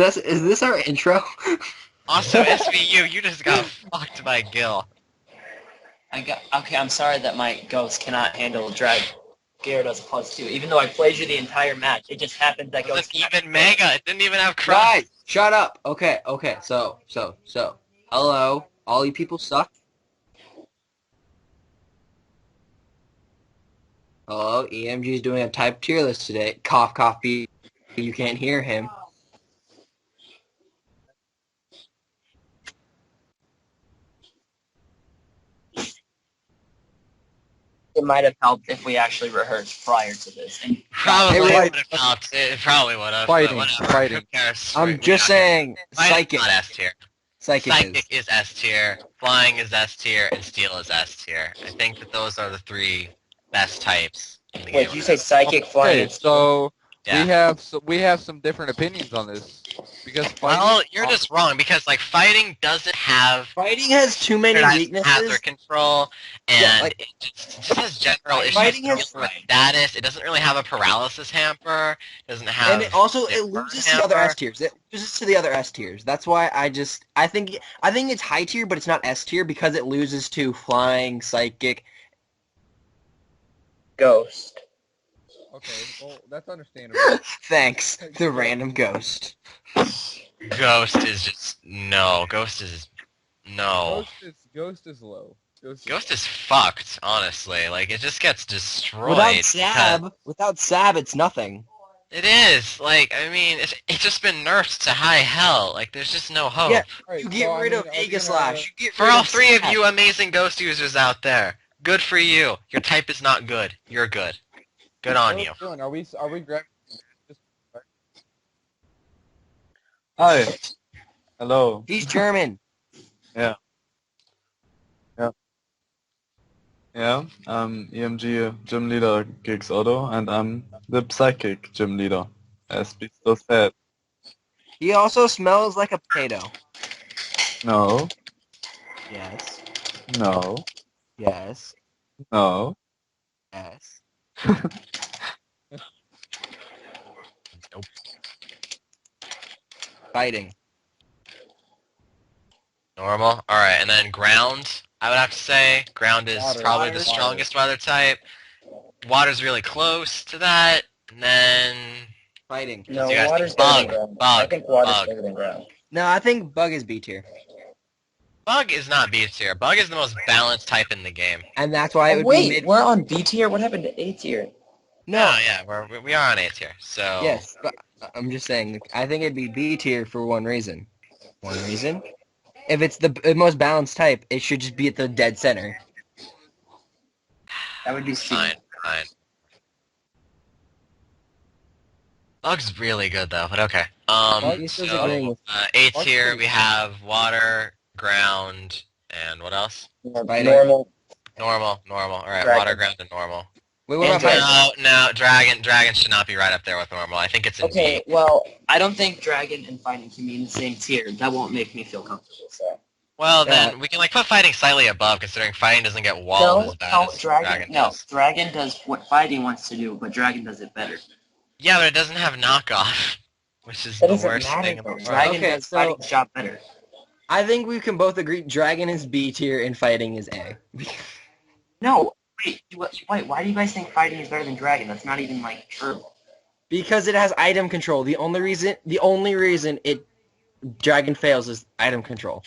Is this our intro? Also, SVU, you just got fucked by Gil. Okay, I'm sorry that my ghost cannot handle drag Gyarados +2. Even though I played you the entire match, it just happened that It wasn't ghost even Mega. It didn't even have Cross. Guys, shut up. Okay. So. Hello, all you people suck. Hello, EMG is doing a type tier list today. Cough, cough, beep. You can't hear him. It might have helped if we actually rehearsed prior to this. And Probably Hey, would have helped. It probably would have. Fighting, But whatever. fighting. Who cares? I'm just saying, Fighting's psychic. not S tier. Psychic Is S tier. Flying is S tier, and Steel is S tier. I think that those are the three best types in the game. wait, did you say psychic flying? Okay, so Yeah. we have some different opinions on this because Well, you're just wrong because like fighting doesn't have Fighting has too many weaknesses. hazard control, and Yeah, like- it just has general issues Fighting has- dealing with status. It doesn't really have a paralysis hamper. It doesn't have. And it also a loses burn to the other hamper. S tiers. It loses to the other S tiers. That's why I think it's high tier, but it's not S tier because it loses to flying, psychic. Ghost. Okay, well that's understandable. Thanks, the random ghost. Ghost is just no. Ghost is no. Ghost is low. Ghost is fucked. Honestly, like it just gets destroyed. Without Sab, it's nothing. It is like I mean it's just been nerfed to high hell. Like there's just no hope. Yeah, Alright, you get so, I rid mean, of are we Mega gonna- Slash. You get For rid all of three of Sab. you amazing ghost users out there, good for you. Your type is not good. You're good. Good on what you. we're doing, Are we grabbing? Hi. Hello. He's German. Yeah, I'm EMG gym leader Gigs Otto, and I'm the psychic gym leader, as Besto said. He also smells like a potato. No, Yes. no, Yes. no. Yes. Nope. Fighting. Normal. Alright, and then ground, I would have to say. Ground is Water. probably Water. the strongest weather type. Water's really close to that. And then Fighting. No, You guys water's think better than bug, ground. bug, I think water's bug. better than ground. No, I think Bug is B tier. Bug is not B tier. Bug is the most balanced type in the game. And that's why it would be Wait, mid. we're on B tier? What happened to A tier? No. Oh, yeah, we are on A tier. So Yes, but I'm just saying, I think it'd be B tier for one reason. One reason? If it's the most balanced type, it should just be at the dead center. That would be C. fine. Bug's really good though, but okay. He's still agreeing with A tier we have water, ground, and what else? Fighting. Normal. Normal. Alright, Dragon. water, ground, and normal. Wait, what about And fighting? No, Dragon should not be right up there with normal. I think it's in Okay, D. well, I don't think dragon and fighting can be in the same tier. That won't make me feel comfortable, so. Well, Yeah. then we can like put fighting slightly above, considering fighting doesn't get walled as bad as Dragon does. Dragon does what fighting wants to do, but Dragon does it better. Yeah, but it doesn't have knockoff, which is That the doesn't worst matter, thing in the though. world. Dragon Okay, does so- fighting's job better. I think we can both agree Dragon is B tier and fighting is A. No, wait, why do you guys think fighting is better than Dragon? That's not even, like, true. Because it has item control. The only reason it Dragon fails is item control.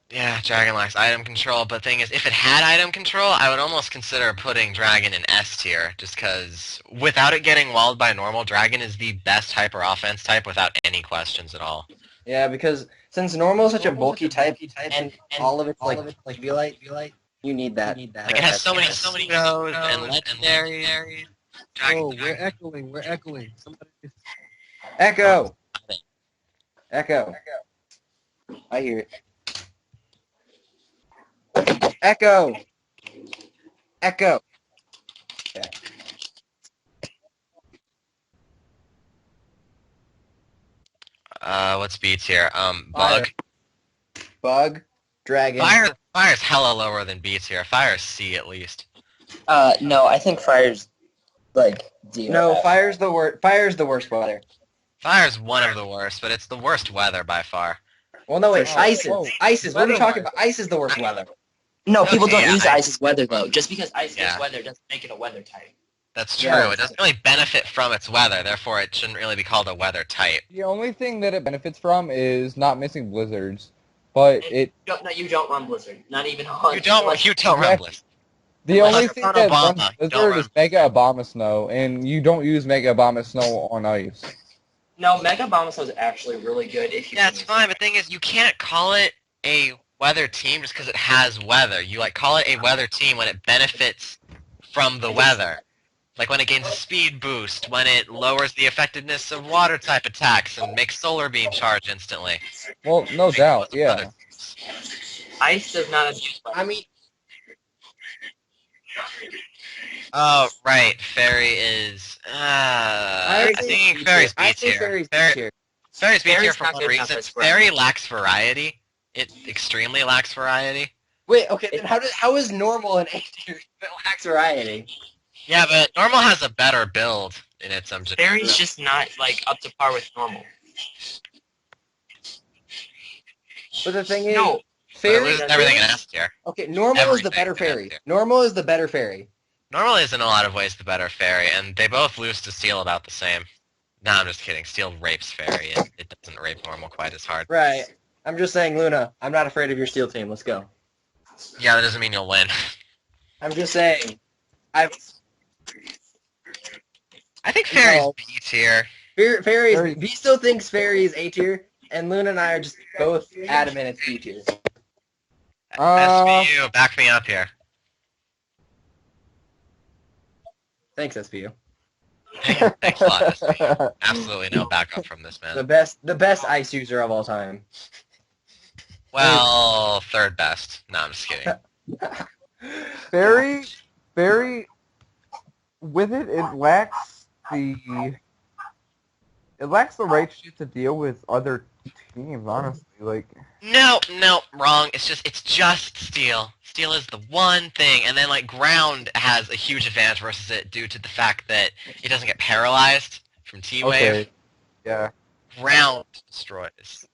Yeah, Dragon lacks item control, but the thing is, if it had item control, I would almost consider putting Dragon in S tier, just because without it getting walled by normal, Dragon is the best hyper offense type without any questions at all. Yeah, because since normal is such a bulky type, and all of it's like Violite. you need that. Like it has so many heroes and legendaries. Oh, Dragon, we're echoing. Somebody. Echo. I hear it. Echo. Okay. What's B tier? Fire. Bug. Bug, dragon. Fire's hella lower than B tier. Fire's C at least. No, I think fire's like D. or No, F. fire's the worst. Fire's the worst weather. Fire's one of the worst, but it's the worst weather by far. Well, no, wait. For sure. Ice Oh, is. Ice is. What are you talking weather-wise. about? Ice is the worst weather. No, people Okay, don't yeah, use I- ice as weather though. Just because ice Yeah. is weather doesn't make it a weather type. That's true. Yeah. It doesn't really benefit from its weather, therefore it shouldn't really be called a weather type. The only thing that it benefits from is not missing blizzards, but You don't run Blizzard. Not even on. You don't run Blizzard. the Unless only you're thing on that Obama, runs don't blizzard run is Mega Obama Snow, and you don't use Mega Obama Snow on ice. No, Mega Bomb is actually really good if you. Yeah, it's fine, but the thing is, you can't call it a weather team just because it has weather. You call it a weather team when it benefits from the weather. Like when it gains a speed boost, when it lowers the effectiveness of water type attacks and makes solar beam charge instantly. Well, no doubt, yeah. Other teams. Ice does not abuse. I mean, Oh, right. Fairy is. I think Fairy's B I think tier. fairy's B tier. Fairy's B tier Fairy's for not one good enough reason. as well. Fairy lacks variety. It extremely lacks variety. Wait, okay, then how is normal an A tier if it lacks variety? Yeah, but normal has a better build in its Fairy's just not like up to par with normal. But the thing is, No, But it fairy. loses everything in S tier. Okay, normal is the Everything better in fairy. S tier. Normal is the better fairy. Normal is in a lot of ways the better fairy, and they both lose to Steel about the same. Nah, I'm just kidding. Steel rapes fairy, and it doesn't rape normal quite as hard. Right. I'm just saying, Luna, I'm not afraid of your steel team. Let's go. Yeah, that doesn't mean you'll win. I'm just saying. I think fairy's No. B tier. Fairy. V still thinks fairy is A tier, and Luna and I are just both adamant it's B tier. SVU, back me up here. Thanks, SPU. Thanks a lot, SVU. Absolutely no backup from this man. The best ice user of all time. Well, third best. No, I'm just kidding. Fairy, with it lacks the right shit to deal with other teams. Honestly, like No, wrong. It's just Steel. Steel is the one thing, and then like ground has a huge advantage versus it due to the fact that it doesn't get paralyzed from T-Wave. okay, yeah. Ground destroys.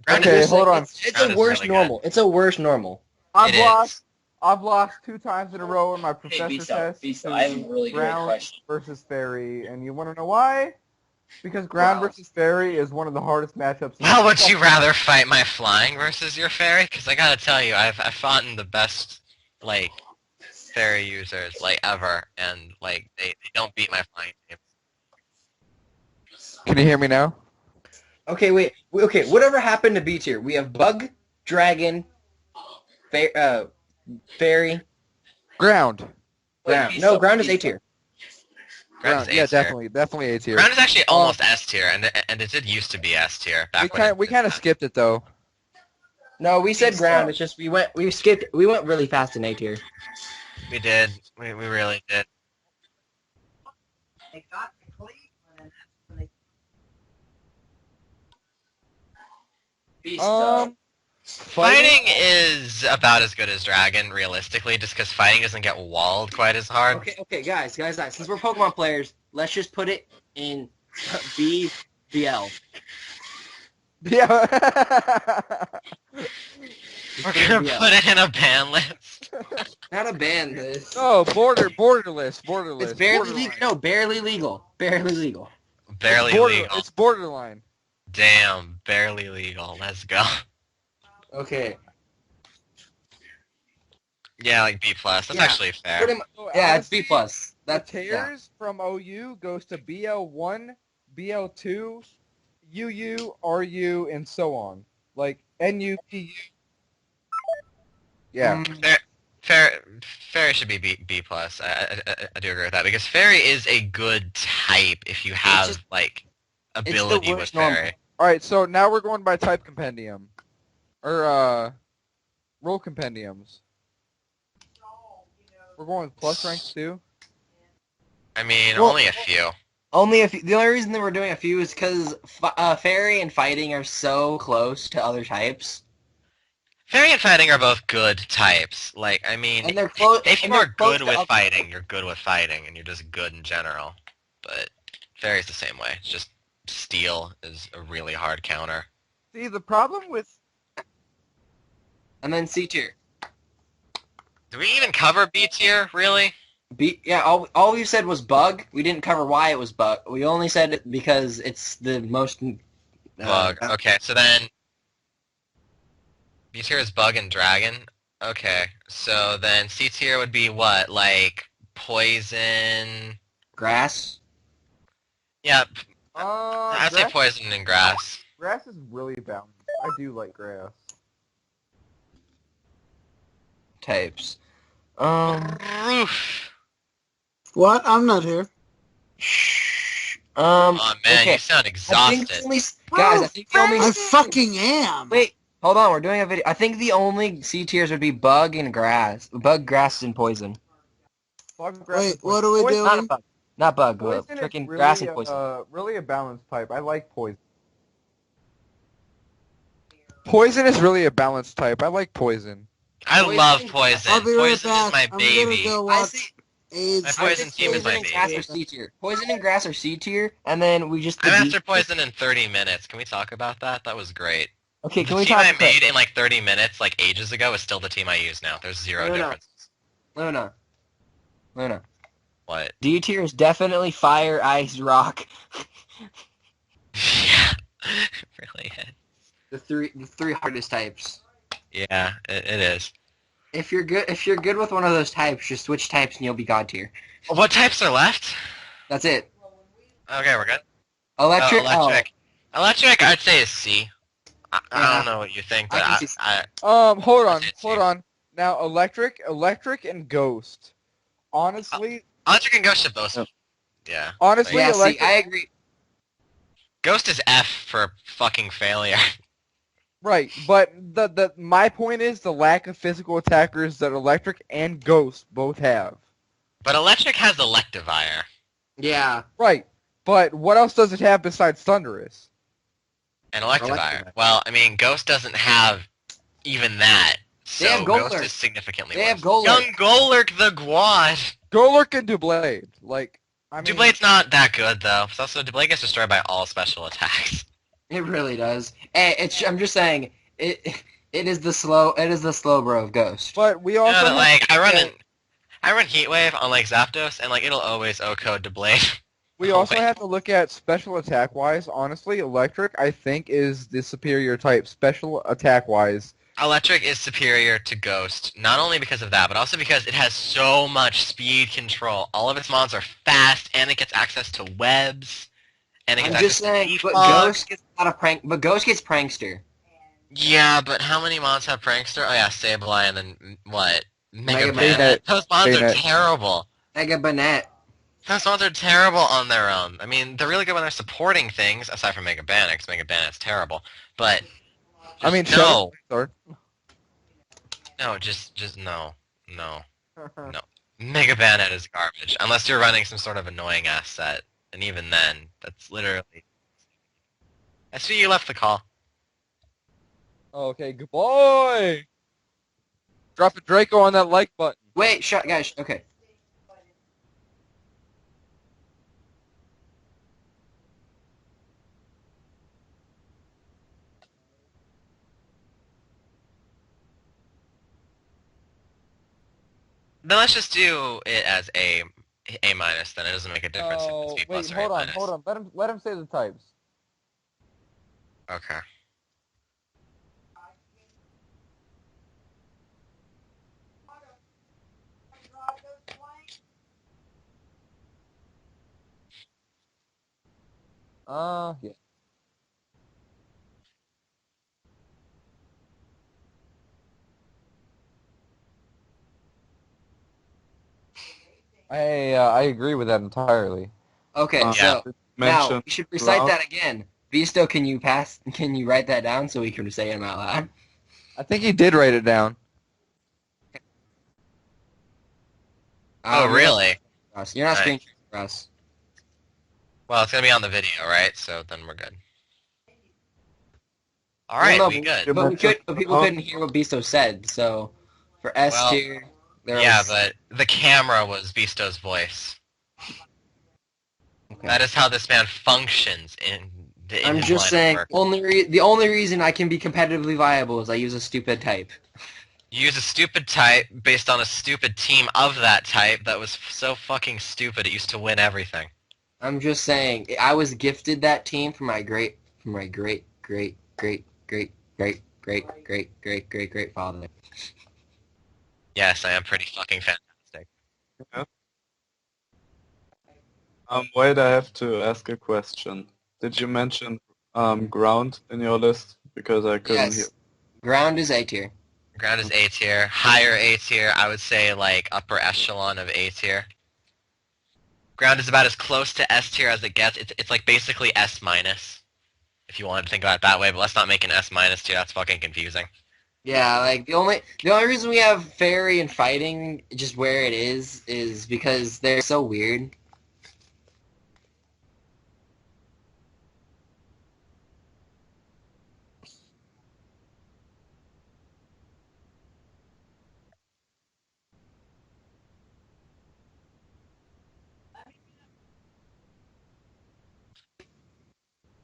Ground Okay, is- hold on. It's Ground a is worse really normal. It's a worse normal. I've It lost. is. I've lost 2 times in a row in my Hey, professor Beasto, test. Beasto, to I have a really great ground question. versus fairy, and you want to know why? Because ground Wow. versus fairy is one of the hardest matchups. Well, would you rather fight my flying versus your fairy? Because I gotta tell you, I've fought in the best like fairy users like ever, and like they don't beat my flying team. Can you hear me now? Okay, wait. Okay, whatever happened to B tier? We have bug, dragon, fairy, Ground. ground. Beasto, No, ground is A Beasto. tier. Ground is A Yeah, tier. definitely A tier. Ground is actually almost S tier, and it did used to be S tier back when. We kind of skipped it though. No, we said Beasto. ground. It's just we went really fast in A tier. We did. We really did. They got to Cleveland. And they Beasto. Fighting is about as good as Dragon, realistically, just because fighting doesn't get walled quite as hard. Okay, guys. Since we're Pokemon players, let's just put it in BL. Yeah. We're gonna Yeah. put it in a ban list. Not a ban. This. Oh, borderless. It's barely legal. No, barely legal. Barely legal. Barely legal. It's borderline. Damn, barely legal. Let's go. Okay. Yeah, like B+. That's Yeah. actually fair. Pretty much. So Yeah, it's honestly, B+. That's the yeah. tiers from OU goes to BL1, BL2, UU, RU, and so on. Like NU, PU. Yeah. Fairy should be B+. I do agree with that, because Fairy is a good type if you have, just- like, ability with worst normal. Fairy. All right, so now we're going by type compendium, or role compendiums. We're going with plus ranks too. I mean, Well- only a few. The only reason that we're doing a few is because fairy and fighting are so close to other types, Fairy and fighting are both good types. Like, I mean, and they're close. if And you are they're close good to with other. fighting, you're good with fighting, and you're just good in general. But fairy's the same way. It's just steel is a really hard counter. See, the problem with And then C tier. Do we even cover B tier, really? Yeah, all we said was bug. We didn't cover why it was bug. We only said it because it's the most Bug. Okay, so then B tier is bug and dragon. Okay, so then C tier would be what? Like poison. grass. Yeah, I'd say grass, poison and grass. grass is really balanced. I do like grass. Types. Roof. What? I'm not here. Oh man, okay. you sound I think exhausted. the only guys. I think the only I fucking am. wait. Hold on, we're doing a video. I think the only C tiers would be bug and grass. Bug, grass, and poison. Bug, grass, Wait, and what poison. are we Poison- Not a doing? bug. Not bug. Poison is Freaking really, grass and poison. really a balanced type. I like poison. Poison is really a balanced type. I like poison. I Poison- love poison. I'll be right Poison back. is my I'm baby. gonna go I watch see. AIDS. My I poison think team is poison my and grass baby. are C tier. Poison and grass are C tier, and then we just. I'm after poison in 30 minutes. Can we talk about that? That was great. Okay, The can we team talk? I made in like 30 minutes, like ages ago, is still the team I use now. There's zero No, no. differences. Luna. What? D tier is definitely fire, ice, rock. Yeah, it really is. The three hardest types. Yeah, it is. If you're good with one of those types, just switch types and you'll be god tier. What types are left? That's it. Okay, we're good. Electric. Electric. Electric, I'd say is C. I Yeah. don't know what you think, I but can see- Hold on, That's it, hold too. on. Now, electric, and ghost. Honestly, Electric and Ghost should both. Yeah. Yeah. honestly, Yeah, see, electric. I agree. Ghost is F for fucking failure. Right, but my point is the lack of physical attackers that electric and ghost both have. But Electric has Electivire. Yeah. Right, but what else does it have besides Thunderous? And Electivire. Electivire. Well, I mean, Ghost doesn't have even that. So They have Ghost Golurk. is significantly They have worse. Golurk. Young Golurk the Guad. Golurk and Doublade, like, I mean, Dublade's not that good though. It's also Doublade gets destroyed by all special attacks. It really does. I'm just saying it is the slow bro of Ghost. but we You also know, that, have- like I run Heatwave on like Zapdos, and like it'll always O-code Doublade. we Oh, also wait. have to look at special attack wise. Honestly, electric I think is the superior type special attack wise. Electric is superior to Ghost, not only because of that, but also because it has so much speed control. All of its mons are fast, and it gets access to webs, and it I'm gets just access saying, to but Defog. Ghost gets a lot of prank. But Ghost gets prankster. Yeah, but how many mons have Prankster? Oh yeah, Sableye, and then what? Mega Mega Man. Man. Those mons are Bayonet. terrible. Mega Banette. Those mons are terrible on their own. I mean, they're really good when they're supporting things, aside from Mega Bannet, because Mega Banet's terrible. But I mean, no. Shadow- No, just no. Mega Bayonet is garbage, unless you're running some sort of annoying ass set, and even then, that's literally. I see you left the call. Okay, good boy. Drop a Draco on that like button. Wait, shut, guys. Okay. Then let's just do it as A minus. Then it doesn't make a difference if Oh, it's B wait, plus or A minus. hold on. Let him say the types. Okay. Yeah. I agree with that entirely. Okay. Yeah. So now Mention we should recite Rob. that again. Visto, can you write that down so we can say them out loud? I think he did write it down. Oh, really? You're not Nice. screen sharing for us. Well, it's gonna be on the video, right? So then we're good. All Well, right, no, we good. but people couldn't hear what Beasto said. So for S Well, tier, there yeah, was. but the camera was Bisto's voice. Okay. That is how this man functions in I'm his just line of saying, work. the only reason I can be competitively viable is I use a stupid type. You use a stupid type based on a stupid team of that type that was so fucking stupid it used to win everything. I'm just saying, I was gifted that team from my great great father. Yes, I am pretty fucking fantastic. Wait, I have to ask a question. Did you mention ground in your list? Because I couldn't hear. Yes, ground is A tier. Ground is A tier. Higher A tier, I would say like upper echelon of A tier. Ground is about as close to S tier as it gets. It's like basically S minus, if you wanted to think about it that way, but let's not make an S minus tier, that's fucking confusing. Yeah, like the only reason we have fairy and fighting just where it is because they're so weird.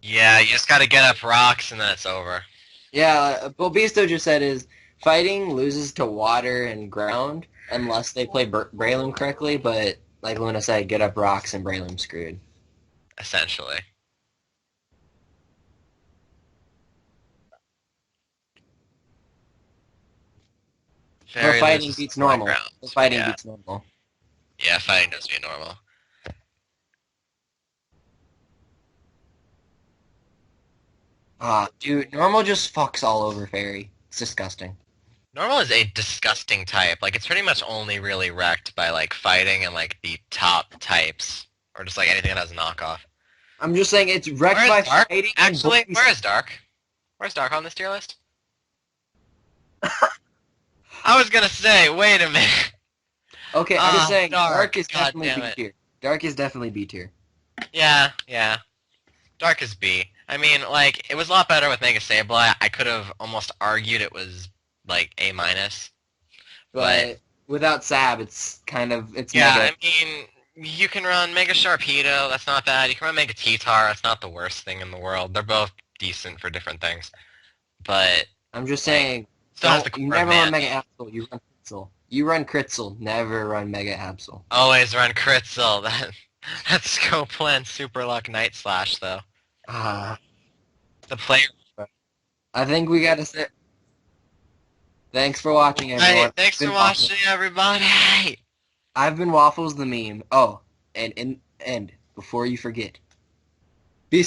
Yeah, you just gotta get up rocks and then it's over. Yeah, what Beasto just said is fighting loses to water and ground unless they play Braylon correctly, but like Luna said, get up rocks and Braylon screwed. Essentially. But Fairy fighting loses beats to my normal. ground. But fighting Yeah. beats normal. Yeah, fighting does be normal. Dude, normal just fucks all over fairy. It's disgusting. Normal is a disgusting type. Like, it's pretty much only really wrecked by, like, fighting and, like, the top types. Or just, like, anything that has knockoff. I'm just saying it's wrecked Where by is Dark? fighting. Actually, and where is Dark? Where's Dark on this tier list? I was gonna say, wait a minute. Okay, I'm just saying Dark. is God definitely damn B it. tier. Dark is definitely B tier. Yeah, yeah. Dark is B. I mean, like, it was a lot better with Mega Sableye. I could have almost argued it was, like, A minus. But without Sab, it's Yeah, mega. I mean, you can run Mega Sharpedo, that's not bad. You can run Mega T-Tar, that's not the worst thing in the world. They're both decent for different things. But, I'm just like, saying, still has the you core of never run Mammy. Mega Absol. You run Kritzel. You run Kritzel. Never run Mega Absol. Always run Kritzel. That Scope Plan Super Luck Night Slash, though. Ah, The player. I think we gotta say. Thanks for watching, everyone. Right, thanks for watching, everybody! I've been Waffles the meme. Oh, and before you forget, be